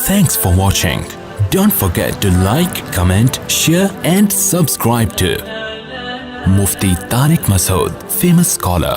Thanks for watching. Don't forget to like, comment, share and subscribe to Mufti Tariq Masood, famous scholar.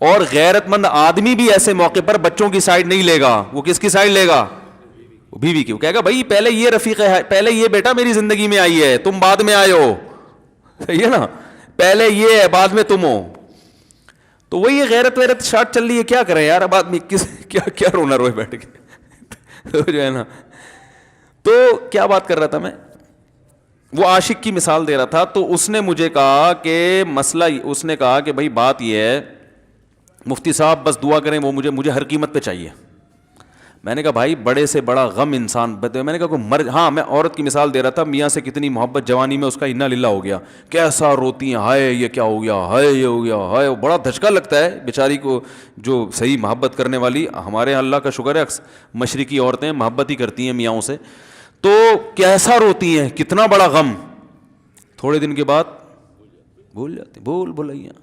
اور غیرت مند آدمی بھی ایسے موقع پر بچوں کی سائڈ نہیں لے گا. وہ کس کی سائڈ لے گا؟ بیوی کی. وہ کہے گا بھائی پہلے یہ رفیق ہے, پہلے یہ بیٹا میری زندگی میں آئی ہے, تم بعد میں آئے ہو, صحیح ہے نا, پہلے یہ ہے بعد میں تم ہو. تو وہی غیرت ویرت شارٹ چل رہی ہے, کیا کریں یار اب آدمی کس کیا رونا روئے بیٹھ کے تو جو ہے نا. تو کیا بات کر رہا تھا میں, وہ عاشق کی مثال دے رہا تھا. تو اس نے مجھے کہا کہ مسئلہ, اس نے کہا کہ بھائی بات یہ ہے مفتی صاحب بس دعا کریں, وہ مجھے ہر قیمت پہ چاہیے. میں نے کہا بھائی بڑے سے بڑا غم انسان, میں نے کہا کوئی ہاں میں عورت کی مثال دے رہا تھا, میاں سے کتنی محبت جوانی میں اس کا انا للہ ہو گیا, کیسا روتی ہیں, ہائے یہ کیا ہو گیا, ہائے یہ ہو گیا, ہائے. بڑا دھچکا لگتا ہے بیچاری کو, جو صحیح محبت کرنے والی. ہمارے یہاں اللہ کا شکر ہے مشرقی عورتیں محبت ہی کرتی ہیں میاں سے, تو کیسا روتی ہیں, کتنا بڑا غم. تھوڑے دن کے بعد بھول جاتی, بھلائیاں.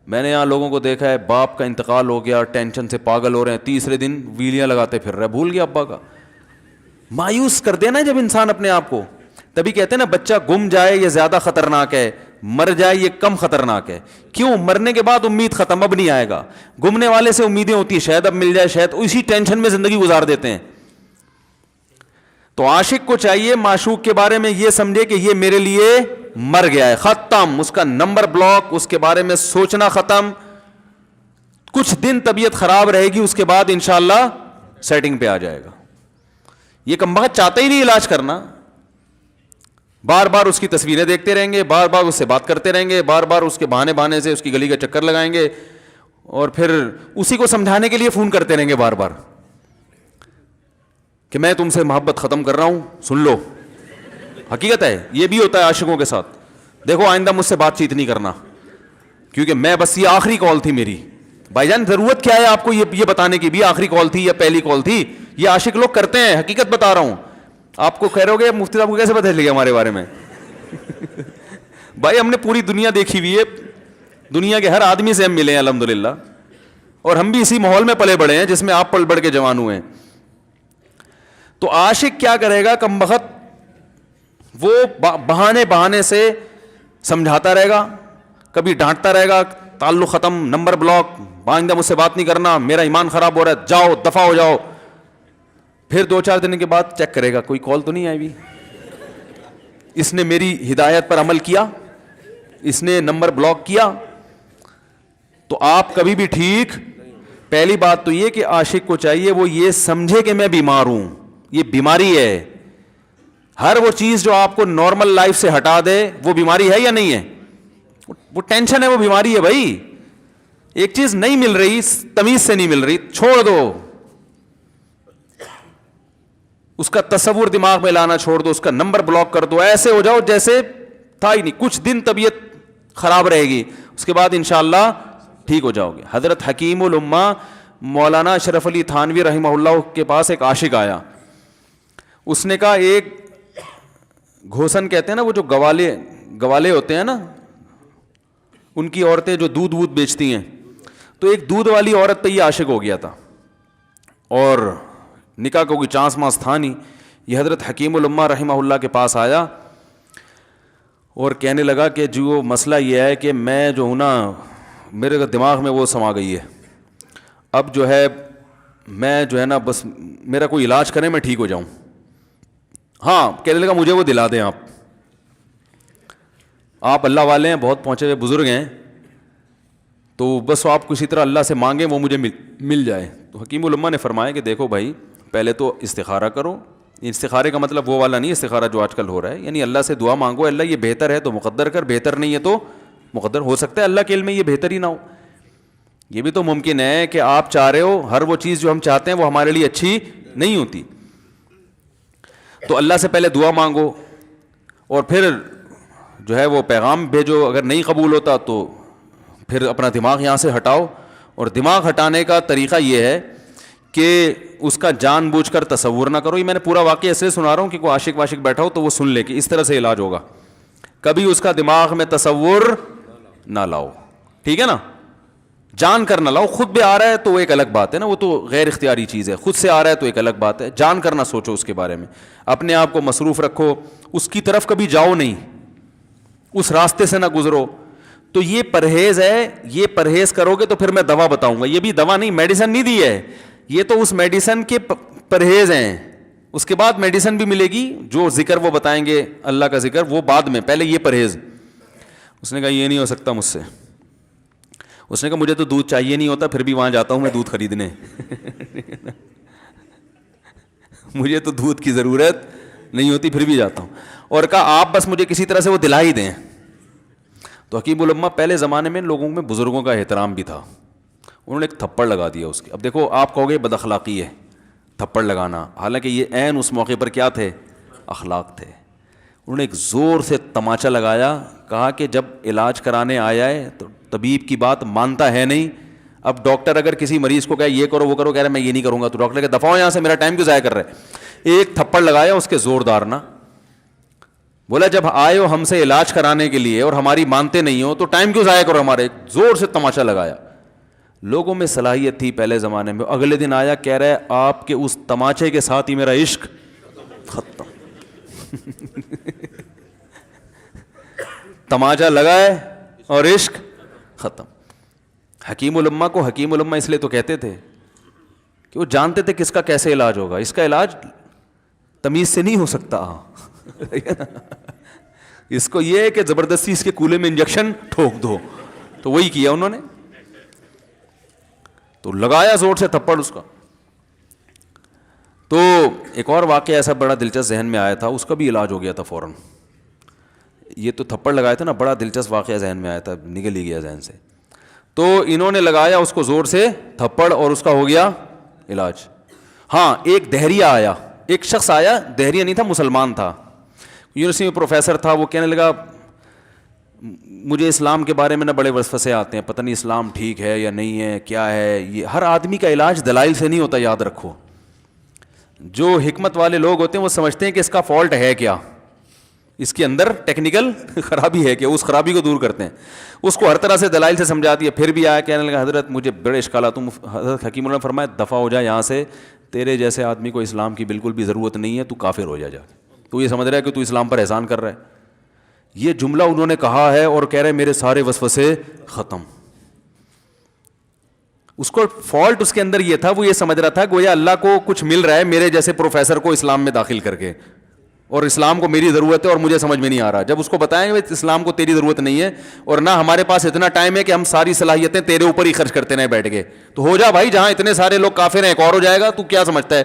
میں نے یہاں لوگوں کو دیکھا ہے باپ کا انتقال ہو گیا, ٹینشن سے پاگل ہو رہے ہیں, تیسرے دن ویلیاں لگاتے پھر رہے, بھول گیا ابا کا. مایوس کر دینا جب انسان اپنے آپ کو. تبھی کہتے ہیں نا بچہ گم جائے یہ زیادہ خطرناک ہے, مر جائے یہ کم خطرناک ہے. کیوں؟ مرنے کے بعد امید ختم, اب نہیں آئے گا. گمنے والے سے امیدیں ہوتی ہیں شاید اب مل جائے, شاید اسی ٹینشن میں زندگی گزار دیتے ہیں. تو عاشق کو چاہیے معشوق کے بارے میں یہ سمجھے کہ یہ میرے لیے مر گیا ہے, ختم, اس کا نمبر بلاک, اس کے بارے میں سوچنا ختم. کچھ دن طبیعت خراب رہے گی, اس کے بعد انشاءاللہ سیٹنگ پہ آ جائے گا. یہ کمبخت چاہتا ہی نہیں علاج کرنا, بار بار اس کی تصویریں دیکھتے رہیں گے, بار بار اس سے بات کرتے رہیں گے, بار بار اس کے بہانے سے اس کی گلی کا چکر لگائیں گے, اور پھر اسی کو سمجھانے کے لیے فون کرتے رہیں گے بار بار کہ میں تم سے محبت ختم کر رہا ہوں, سن لو. حقیقت ہے یہ بھی ہوتا ہے عاشقوں کے ساتھ. دیکھو آئندہ مجھ سے بات چیت نہیں کرنا کیونکہ میں بس یہ آخری کال تھی میری. بھائی جان ضرورت کیا ہے آپ کو یہ بتانے کی بھی آخری کال تھی یا پہلی کال تھی؟ یہ عاشق لوگ کرتے ہیں, حقیقت بتا رہا ہوں. آپ کو کہہ رہے ہو گے مفتی صاحب کو کیسے پتہ چل گیا ہمارے بارے میں؟ بھائی ہم نے پوری دنیا دیکھی ہوئی ہے, دنیا کے ہر آدمی سے ہم ملے ہیں الحمدللہ, اور ہم بھی اسی ماحول میں پلے بڑے ہیں جس میں آپ پل بڑھ کے جوان ہوئے ہیں. تو عاشق کیا کرے گا کمبخت, وہ بہانے سے سمجھاتا رہے گا, کبھی ڈانٹتا رہے گا, تعلق ختم, نمبر بلاک, آئندہ مجھ سے بات نہیں کرنا, میرا ایمان خراب ہو رہا ہے, جاؤ دفع ہو جاؤ. پھر 2-4 دن کے بعد چیک کرے گا کوئی کال تو نہیں آئی ہوئی, اس نے میری ہدایت پر عمل کیا, اس نے نمبر بلاک کیا. تو آپ کبھی بھی ٹھیک. پہلی بات تو یہ کہ عاشق کو چاہیے وہ یہ سمجھے کہ میں بیمار ہوں, یہ بیماری ہے. ہر وہ چیز جو آپ کو نارمل لائف سے ہٹا دے وہ بیماری ہے یا نہیں ہے؟ وہ ٹینشن ہے, وہ بیماری ہے بھائی. ایک چیز نہیں مل رہی, تمیز سے نہیں مل رہی, چھوڑ دو, اس کا تصور دماغ میں لانا چھوڑ دو, اس کا نمبر بلاک کر دو, ایسے ہو جاؤ جیسے تھا ہی نہیں. کچھ دن طبیعت خراب رہے گی, اس کے بعد انشاءاللہ ٹھیک ہو جاؤ گے. حضرت حکیم الامہ مولانا اشرف علی تھانوی رحمہ اللہ کے پاس ایک عاشق آیا. اس نے کہا ایک گھوسن کہتے ہیں نا, وہ جو گوالے ہوتے ہیں نا, ان کی عورتیں جو دودھ بیچتی ہیں, تو ایک دودھ والی عورت پہ یہ عاشق ہو گیا تھا, اور نکاح کا کوئی چانس مانس تھا نہیں. یہ حضرت حکیم الامہ رحمہ اللہ کے پاس آیا اور کہنے لگا کہ جو مسئلہ یہ ہے کہ میں جو ہوں نا, میرے دماغ میں وہ سما گئی ہے, اب جو ہے میں جو ہے نا بس میرا کوئی علاج کریں میں ٹھیک ہو جاؤں. ہاں کہنے لگا مجھے وہ دلا دیں, آپ اللہ والے ہیں, بہت پہنچے ہوئے بزرگ ہیں, تو بس آپ کسی طرح اللہ سے مانگیں وہ مجھے مل جائے. تو حکیم الامہ نے فرمایا کہ دیکھو بھائی پہلے تو استخارہ کرو. استخارے کا مطلب وہ والا نہیں استخارہ جو آج کل ہو رہا ہے, یعنی اللہ سے دعا مانگو, اللہ یہ بہتر ہے تو مقدر کر, بہتر نہیں ہے تو مقدر. ہو سکتا ہے اللہ کے علم میں یہ بہتر ہی نہ ہو, یہ بھی تو ممکن ہے کہ آپ چاہ رہے ہو ہر وہ چیز جو ہم چاہتے ہیں وہ ہمارے لیے اچھی نہیں ہوتی. تو اللہ سے پہلے دعا مانگو اور پھر جو ہے وہ پیغام بھیجو. اگر نہیں قبول ہوتا تو پھر اپنا دماغ یہاں سے ہٹاؤ. اور دماغ ہٹانے کا طریقہ یہ ہے کہ اس کا جان بوجھ کر تصور نہ کرو. یہ میں نے پورا واقعہ ایسے سنا رہا ہوں کہ کوئی عاشق واشق بیٹھا ہو تو وہ سن لے کہ اس طرح سے علاج ہوگا. کبھی اس کا دماغ میں تصور نہ لاؤ, ٹھیک ہے نا, جان کر نہ لاؤ. خود بھی آ رہا ہے تو ایک الگ بات ہے نا, وہ تو غیر اختیاری چیز ہے. خود سے آ رہا ہے تو ایک الگ بات ہے, جان کر نہ سوچو اس کے بارے میں, اپنے آپ کو مصروف رکھو, اس کی طرف کبھی جاؤ نہیں, اس راستے سے نہ گزرو. تو یہ پرہیز ہے, یہ پرہیز کرو گے تو پھر میں دوا بتاؤں گا. یہ بھی دوا نہیں, میڈیسن نہیں دی ہے, یہ تو اس میڈیسن کے پرہیز ہیں. اس کے بعد میڈیسن بھی ملے گی, جو ذکر وہ بتائیں گے اللہ کا ذکر وہ بعد میں, پہلے یہ پرہیز. اس نے کہا یہ نہیں ہو سکتا مجھ سے. اس نے کہا مجھے تو دودھ چاہیے نہیں ہوتا, پھر بھی وہاں جاتا ہوں میں دودھ خریدنے. مجھے تو دودھ کی ضرورت نہیں ہوتی, پھر بھی جاتا ہوں. اور کہا آپ بس مجھے کسی طرح سے وہ دلا ہی دیں. تو حکیم الامہ پہلے زمانے میں لوگوں میں بزرگوں کا احترام بھی تھا. انہوں نے ایک تھپڑ لگا دیا اس کے. اب دیکھو آپ کہو گے بد اخلاقی ہے تھپڑ لگانا, حالانکہ یہ عین اس موقع پر کیا تھے, اخلاق تھے. انہوں نے ایک زور سے تماچا لگایا, کہا کہ جب علاج کرانے آیا ہے تو طبیب کی بات مانتا ہے نہیں. اب ڈاکٹر اگر کسی مریض کو کہے یہ کرو وہ کرو, کہہ رہے میں یہ نہیں کروں گا, تو ڈاکٹر کہ دفعہ یہاں سے, میرا ٹائم کیوں ضائع کر رہے. ایک تھپڑ لگایا اس کے زوردار نا, بولا جب آئے ہو ہم سے علاج کرانے کے لیے اور ہماری مانتے نہیں ہو تو ٹائم کیوں ضائع کرو ہمارے. زور سے تماچا لگایا. لوگوں میں صلاحیت تھی پہلے زمانے میں. اگلے دن آیا کہہ رہا ہے آپ کے اس تماچے کے ساتھ ہی میرا عشق ختم. تماچا لگا ہے اور عشق ختم. حکیم الامہ کو حکیم الامہ اس لیے تو کہتے تھے کہ وہ جانتے تھے کس کا کیسے علاج ہوگا. اس کا علاج تمیز سے نہیں ہو سکتا. اس کو یہ ہے کہ زبردستی اس کے کولے میں انجیکشن ٹھوک دو, تو وہی کیا انہوں نے. تو لگایا زور سے تھپڑ اس کا. تو ایک اور واقعہ ایسا بڑا دلچسپ ذہن میں آیا تھا, اس کا بھی علاج ہو گیا تھا فوراً. یہ تو تھپڑ لگایا تھا نا, بڑا دلچسپ واقعہ ذہن میں آیا تھا, نکل ہی گیا ذہن سے. تو انہوں نے لگایا اس کو زور سے تھپڑ اور اس کا ہو گیا علاج. ہاں ایک دہریہ آیا, ایک شخص آیا, دہریہ نہیں تھا مسلمان تھا, یونیورسٹی میں پروفیسر تھا. وہ کہنے لگا مجھے اسلام کے بارے میں نہ بڑے وسوسے آتے ہیں, پتہ نہیں اسلام ٹھیک ہے یا نہیں ہے, کیا ہے یہ. ہر آدمی کا علاج دلائل سے نہیں ہوتا, یاد رکھو. جو حکمت والے لوگ ہوتے ہیں وہ سمجھتے ہیں کہ اس کا فالٹ ہے کیا, اس کے اندر ٹیکنیکل خرابی ہے کہ اس خرابی کو دور کرتے ہیں. اس کو ہر طرح سے دلائل سے سمجھا دیا. پھر بھی آیا کہنے لگا حضرت مجھے بڑے اشکالات. حضرت حکیم اللہ نے فرمایا دفع ہو جا یہاں سے, تیرے جیسے آدمی کو اسلام کی بالکل بھی ضرورت نہیں ہے, تو کافر ہو جا. تو یہ سمجھ رہا ہے کہ تو اسلام پر احسان کر رہا ہے. یہ جملہ انہوں نے کہا ہے اور کہہ رہے میرے سارے وسوسے ختم. اس کو فالٹ اس کے اندر یہ تھا, وہ یہ سمجھ رہا تھا گویا اللہ کو کچھ مل رہا ہے میرے جیسے پروفیسر کو اسلام میں داخل کر کے, اور اسلام کو میری ضرورت ہے اور مجھے سمجھ میں نہیں آ رہا. جب اس کو بتائیں گے اسلام کو تیری ضرورت نہیں ہے اور نہ ہمارے پاس اتنا ٹائم ہے کہ ہم ساری صلاحیتیں تیرے اوپر ہی خرچ کرتے رہیں بیٹھ کے, تو ہو جا بھائی, جہاں اتنے سارے لوگ کافر ہیں ایک اور ہو جائے گا. تو کیا سمجھتا ہے,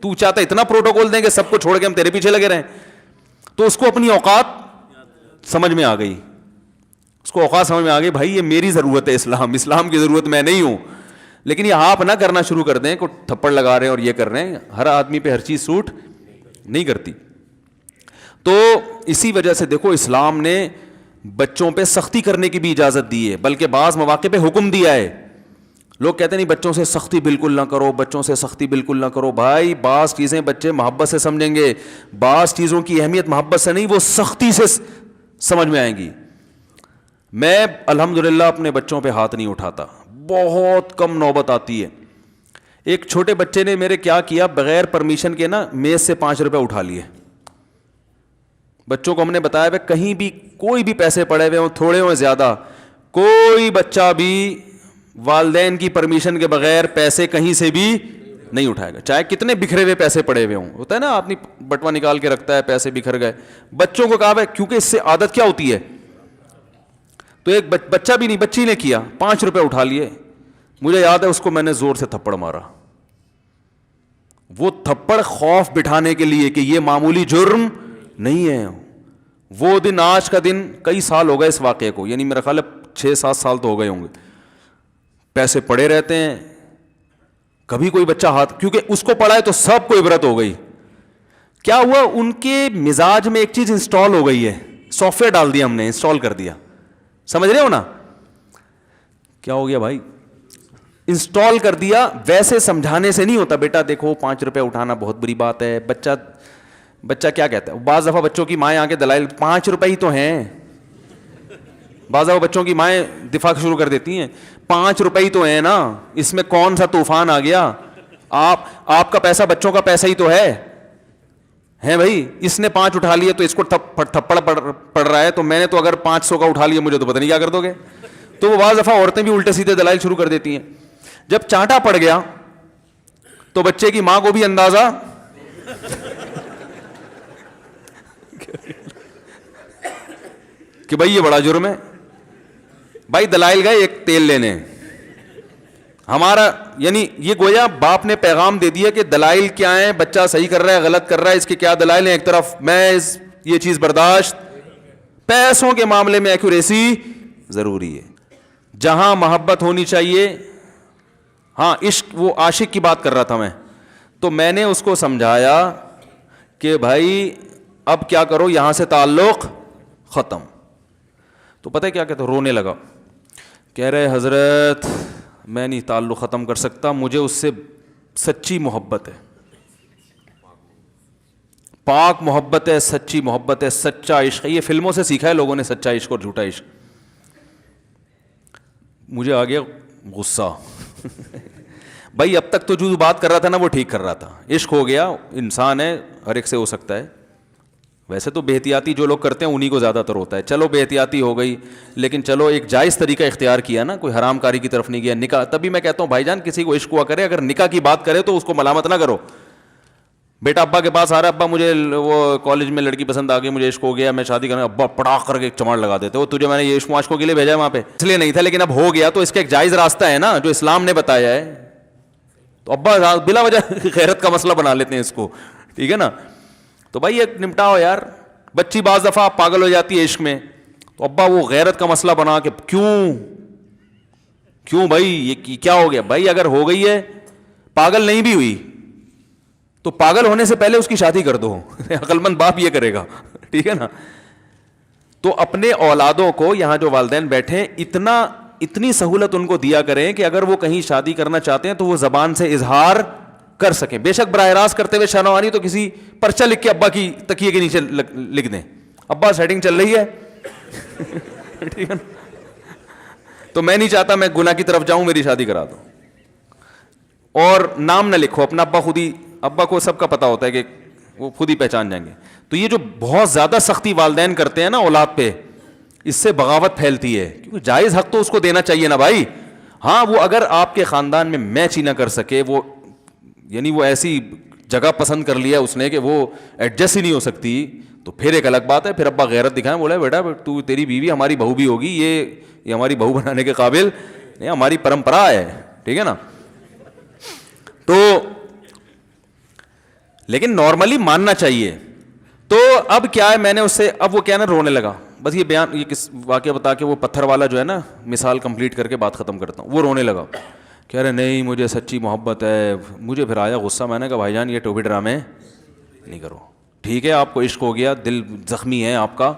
تو چاہتا ہے اتنا پروٹوکول دیں کہ سب کو چھوڑ کے ہم تیرے پیچھے لگے رہیں. تو اس کو اپنی اوقات سمجھ میں آ گئی, اس کو اوقات سمجھ میں آ گئی, بھائی یہ میری ضرورت ہے اسلام کی ضرورت میں نہیں ہوں. لیکن یہ آپ نہ کرنا شروع کر دیں, کو تھپڑ لگا رہے ہیں اور یہ کر رہے ہیں. ہر آدمی پہ ہر چیز سوٹ نہیں کرتی. تو اسی وجہ سے دیکھو اسلام نے بچوں پہ سختی کرنے کی بھی اجازت دی ہے, بلکہ بعض مواقع پہ حکم دیا ہے. لوگ کہتے نہیں بچوں سے سختی بالکل نہ کرو, بچوں سے سختی بالکل نہ کرو. بھائی بعض چیزیں بچے محبت سے سمجھیں گے, بعض چیزوں کی اہمیت محبت سے نہیں, وہ سختی سے سمجھ میں آئیں گی. میں الحمدللہ اپنے بچوں پہ ہاتھ نہیں اٹھاتا, بہت کم نوبت آتی ہے. ایک چھوٹے بچے نے میرے کیا کیا, بغیر پرمیشن کے نا میز سے 5 روپے اٹھا لیے. بچوں کو ہم نے بتایا کہیں بھی کوئی بھی پیسے پڑے ہوئے ہوں, تھوڑے ہوں زیادہ, کوئی بچہ بھی والدین کی پرمیشن کے بغیر پیسے کہیں سے بھی نہیں اٹھائے گا, چاہے کتنے بکھرے ہوئے پیسے پڑے ہوئے ہوں. ہوتا ہے نا آدمی بٹوا نکال کے رکھتا ہے, پیسے بکھر گئے. بچوں کو کہا ہے کیونکہ اس سے عادت کیا ہوتی ہے. تو ایک بچہ بھی نہیں, بچی نے کیا, 5 روپے اٹھا لیے. مجھے یاد ہے اس کو میں نے زور سے تھپڑ مارا. وہ تھپڑ خوف بٹھانے کے لیے کہ یہ معمولی جرم نہیں ہے. وہ دن, آج کا دن کئی سال ہو گئے اس واقعے کو, یعنی میرا خیال ہے 6-7 سال تو ہو گئے ہوں گے. پیسے پڑے رہتے ہیں, کبھی کوئی بچہ ہاتھ, کیونکہ اس کو پڑا ہے تو سب کو عبرت ہو گئی. کیا ہوا, ان کے مزاج میں ایک چیز انسٹال ہو گئی ہے, سافٹ ویئر ڈال دیا ہم نے, انسٹال کر دیا. سمجھ رہے ہو نا کیا ہو گیا بھائی, انسٹال کر دیا. ویسے سمجھانے سے نہیں ہوتا, بیٹا دیکھو 5 روپے اٹھانا بہت بری بات ہے. بچہ کیا کہتا ہے, بعض دفعہ بچوں کی مائیں آ کے دلائل 5 روپے ہی تو ہیں. بعض دفعہ بچوں کی مائیں دفاع شروع کر دیتی ہیں, 5 روپے ہی تو ہیں نا, اس میں کون سا طوفان آ گیا. آپ کا پیسہ بچوں کا پیسہ ہی تو ہے. ہیں بھائی, اس نے 5 اٹھا لیے تو اس کو تھپڑ پڑ رہا ہے, تو میں نے تو اگر 500 کا اٹھا لیا, مجھے تو پتہ نہیں کیا کر دو گے. تو وہ بعض دفعہ عورتیں بھی الٹے سیدھے دلائل شروع کر دیتی ہیں. جب چانٹا پڑ گیا تو بچے کی ماں کو بھی اندازہ کہ بھائی یہ بڑا جرم ہے. بھائی دلائل گئے ایک تیل لینے, ہمارا یعنی یہ گویا باپ نے پیغام دے دیا کہ دلائل کیا ہیں, بچہ صحیح کر رہا ہے غلط کر رہا ہے, اس کے کیا دلائل ہیں. ایک طرف محض یہ چیز برداشت, پیسوں کے معاملے میں ایکوریسی ضروری ہے. جہاں محبت ہونی چاہیے, ہاں عشق, وہ عاشق کی بات کر رہا تھا میں, تو میں نے اس کو سمجھایا کہ بھائی اب کیا کرو, یہاں سے تعلق ختم. تو پتہ ہے کیا کہتا, رونے لگا, کہہ رہے حضرت میں نہیں تعلق ختم کر سکتا, مجھے اس سے سچی محبت ہے, پاک محبت ہے, سچی محبت ہے, سچا عشق ہے. یہ فلموں سے سیکھا ہے لوگوں نے, سچا عشق اور جھوٹا عشق. مجھے آ گیا غصہ. بھائی اب تک تو جو بات کر رہا تھا نا وہ ٹھیک کر رہا تھا, عشق ہو گیا, انسان ہے, ہر ایک سے ہو سکتا ہے. ویسے تو بے احتیاطی جو لوگ کرتے ہیں انہی کو زیادہ تر ہوتا ہے. چلو بے احتیاطی ہو گئی, لیکن چلو ایک جائز طریقہ اختیار کیا نا, کوئی حرام کاری کی طرف نہیں گیا. نکاح, تبھی میں کہتا ہوں بھائی جان کسی کو عشق ہوا کرے, اگر نکاح کی بات کرے تو اس کو ملامت نہ کرو. بیٹا ابا کے پاس آ رہا ہے, ابا مجھے وہ کالج میں لڑکی پسند آ گئی, مجھے عشق ہو گیا, میں شادی کرنا, ابا پڑاخ کر کے ایک چماڑ لگا دیتے, وہ تجھے میں نے یہ عشق معاشقوں کے لیے بھیجا ہے وہاں پہ, اس لیے نہیں تھا, لیکن اب ہو گیا تو اس کا ایک جائز راستہ ہے نا جو اسلام نے بتایا ہے. تو ابا بلا وجہ غیرت کا مسئلہ بنا لیتے ہیں اس کو, ٹھیک ہے نا. تو بھائی ایک نمٹاؤ یار. بچی بعض دفعہ پاگل ہو جاتی ہے عشق میں, تو ابا وہ غیرت کا مسئلہ بنا کے کیوں بھائی یہ کیا ہو گیا. بھائی اگر ہو گئی ہے, پاگل نہیں بھی ہوئی تو پاگل ہونے سے پہلے اس کی شادی کر دو. عقل مند باپ یہ کرے گا, ٹھیک ہے نا. تو اپنے اولادوں کو, یہاں جو والدین بیٹھے, اتنی سہولت ان کو دیا کریں کہ اگر وہ کہیں شادی کرنا چاہتے ہیں تو وہ زبان سے اظہار کر سکیں. بے شک براہ راست کرتے ہوئے شرمانی تو کسی پرچہ لکھ کے ابا کی تکیے کے نیچے لکھ دیں, ابا سیٹنگ چل رہی ہے, ٹھیک ہے نا. تو میں نہیں چاہتا میں گناہ کی طرف جاؤں, میری شادی کرا دو. اور نام نہ لکھو اپنا, ابا خود ہی, ابا کو سب کا پتا ہوتا ہے کہ وہ خود ہی پہچان جائیں گے. تو یہ جو بہت زیادہ سختی والدین کرتے ہیں نا اولاد پہ, اس سے بغاوت پھیلتی ہے, کیونکہ جائز حق تو اس کو دینا چاہیے نا بھائی. ہاں وہ اگر آپ کے خاندان میں میچ ہی نہ کر سکے, وہ یعنی وہ ایسی جگہ پسند کر لیا اس نے کہ وہ ایڈجسٹ ہی نہیں ہو سکتی, تو پھر ایک الگ بات ہے. پھر ابا غیرت دکھائیں, بولا بیٹا تو تیری بیوی ہماری بہو بھی ہوگی, یہ ہماری بہو بنانے کے قابل نہیں, ہماری پرمپرا ہے, ٹھیک ہے نا. تو لیکن نارملی ماننا چاہیے. تو اب کیا ہے, میں نے اس سے, اب وہ کیا نا رونے لگا. بس یہ بیان, یہ کس واقعہ بتا کے وہ پتھر والا جو ہے نا مثال کمپلیٹ کر کے بات ختم کرتا ہوں. وہ رونے لگا, کہہ رہے نہیں مجھے سچی محبت ہے. مجھے پھر آیا غصہ, میں نے کہا بھائی جان یہ ٹوپی ڈرامے نہیں کرو. ٹھیک ہے آپ کو عشق ہو گیا, دل زخمی ہے آپ کا,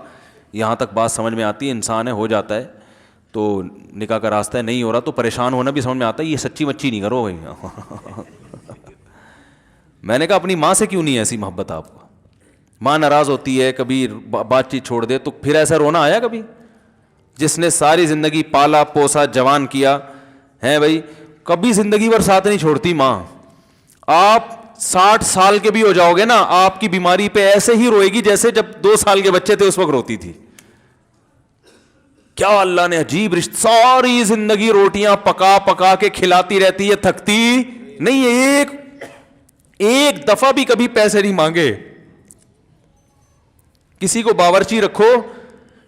یہاں تک بات سمجھ میں آتی ہے, انسان ہے, ہو جاتا ہے, تو نکاح کا راستہ ہے, نہیں ہو رہا تو پریشان ہونا بھی سمجھ میں آتا ہے, یہ سچی مچی نہیں کرو بھائی. میں نے کہا اپنی ماں سے کیوں نہیں ایسی محبت آپ کو, ماں ناراض ہوتی ہے, کبھی بات چیت چھوڑ دے, تو پھر ایسا رونا آیا کبھی؟ جس نے ساری زندگی پالا پوسا جوان کیا ہے بھائی, کبھی زندگی بھر ساتھ نہیں چھوڑتی ماں. آپ 60 سال کے بھی ہو جاؤ گے نا, آپ کی بیماری پہ ایسے ہی روئے گی جیسے جب 2 سال کے بچے تھے اس وقت روتی تھی. کیا اللہ نے عجیب رشتہ, ساری زندگی روٹیاں پکا پکا کے کھلاتی رہتی ہے, تھکتی نہیں ہے, ایک دفعہ بھی کبھی پیسے نہیں مانگے. کسی کو باورچی رکھو,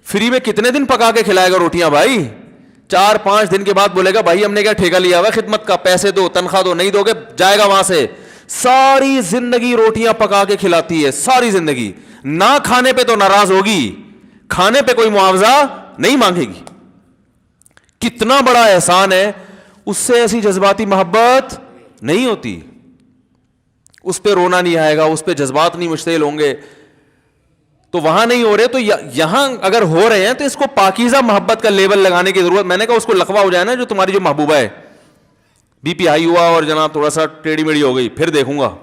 فری میں کتنے دن پکا کے کھلائے گا روٹیاں بھائی؟ 4-5 دن کے بعد بولے گا بھائی ہم نے کیا ٹھیکہ لیا ہوا خدمت کا, پیسے دو, تنخواہ دو, نہیں دو گے جائے گا وہاں سے. ساری زندگی روٹیاں پکا کے کھلاتی ہے, ساری زندگی. نہ کھانے پہ تو ناراض ہوگی, کھانے پہ کوئی معاوضہ نہیں مانگے گی. کتنا بڑا احسان ہے, اس سے ایسی جذباتی محبت نہیں ہوتی. اس پہ رونا نہیں آئے گا, اس پہ جذبات نہیں مشتعل ہوں گے. تو وہاں نہیں ہو رہے, تو یہاں اگر ہو رہے ہیں تو اس کو پاکیزہ محبت کا لیبل لگانے کی ضرورت. میں نے کہا اس کو لقوہ ہو جائے نا جو تمہاری جو محبوبہ ہے, بی پی ہائی ہوا اور جناب تھوڑا سا ٹیڑھی میڑھی ہو گئی, پھر دیکھوں گا,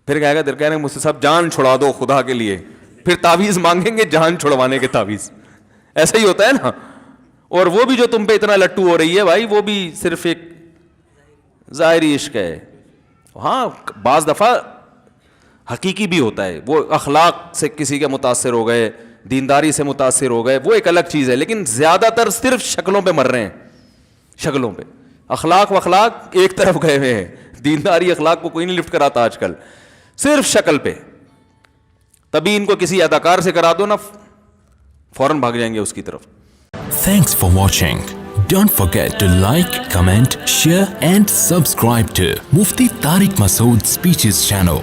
پھر کہے گا دل کہہ رہے مجھ سے سب جان چھڑا دو خدا کے لیے, پھر تعویذ مانگیں گے جان چھڑوانے کے تعویذ. ایسا ہی ہوتا ہے نا. اور وہ بھی جو تم پہ اتنا لٹو ہو رہی ہے بھائی, وہ بھی صرف ایک ظاہری عشق ہے. ہاں بعض دفعہ حقیقی بھی ہوتا ہے. وہ اخلاق سے کسی کے متاثر ہو گئے, دینداری سے متاثر ہو گئے, وہ ایک الگ چیز ہے. لیکن زیادہ تر صرف شکلوں پہ مر رہے ہیں, شکلوں پہ. اخلاق وخلاق ایک طرف گئے ہوئے ہیں, دینداری اخلاق کو کوئی نہیں لفٹ کراتا آج کل, صرف شکل پہ. تبھی ان کو کسی اداکار سے کرا دو نا, فوراً بھاگ جائیں گے اس کی طرف. Thanks for watching. Don't forget to like, comment, share and subscribe to Mufti Tariq Masood Speeches channel.